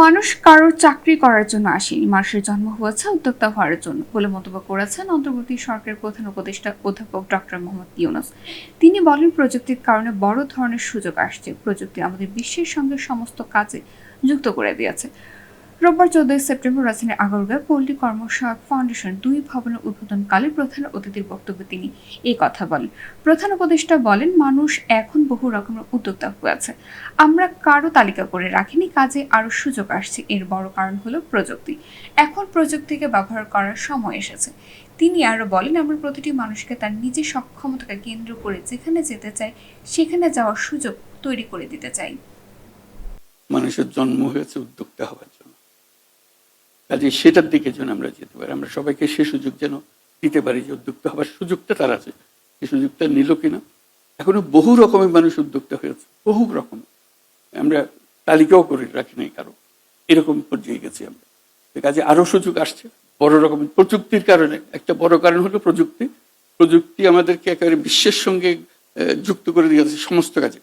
মানুষ কারোর চাকরি করার জন্য আসেনি, মানুষের জন্ম হয়েছে উদ্যোক্তা হওয়ার জন্য বলে মন্তব্য করেছেন অন্তর্বর্তী সরকারের প্রধান উপদেষ্টা অধ্যাপক ডক্টর মোহাম্মদ ইউনূস। তিনি বলেন, প্রযুক্তির কারণে বড় ধরনের সুযোগ আসছে। প্রযুক্তি আমাদের বিশ্বের সঙ্গে সমস্ত কাজে যুক্ত করে দিয়েছে। রোববার 14 সেপ্টেম্বর রাজধানীর আগারগাঁও পল্লী কর্মসহায়ক ফাউন্ডেশন 2 ভবনের উদ্বোধনকালে প্রধান অতিথির বক্তব্যে তিনি এই কথা বলেন। প্রধান উপদেষ্টা বলেন, মানুষ এখন বহু রকমের উদ্যোক্তা হয়েছে। আমরা কারো তালিকা করে রাখিনি, কাজে আরো সুযোগ আসছে। এর বড় কারণ হলো প্রযুক্তি। এখন প্রযুক্তিকে ব্যবহার করার সময় এসেছে। তিনি আরো বলেন, আমরা প্রতিটি মানুষকে তার নিজের সক্ষমতাকে কেন্দ্র করে যেখানে যেতে চাই সেখানে যাওয়ার সুযোগ তৈরি করে দিতে চাই। মানুষের জন্ম হয়েছে উদ্যোক্তা হওয়ার জন্য, কাজে সেটার দিকে যেন আমরা যেতে পারি। আমরা সবাইকে সে সুযোগ যেন দিতে পারি যে উদ্যোক্তা হওয়ার সুযোগটা তার আছে। সেই সুযোগটা নিল কিনা। এখনো বহু রকমের মানুষ উদ্যোক্তা হয়েছে, বহু রকম, আমরা তালিকাও করে রাখি নাই কারো, এরকম পর্যায়ে গেছি আমরা। কাজে আরো সুযোগ আসছে বড় রকমের প্রযুক্তির কারণে। একটা বড় কারণ হলো প্রযুক্তি। প্রযুক্তি আমাদেরকে একেবারে বিশ্বের সঙ্গে যুক্ত করে দিয়েছে সমস্ত কাজে।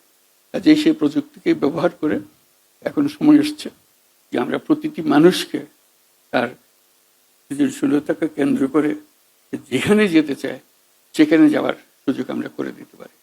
কাজেই সেই প্রযুক্তিকে ব্যবহার করে এখন সময় এসছে যে আমরা প্রতিটি মানুষকে তার সৃজনশীলতাকে কেন্দ্র করে যেখানে যেতে চায় সেখানে যাওয়ার সুযোগ আমরা করে দিতে পারি।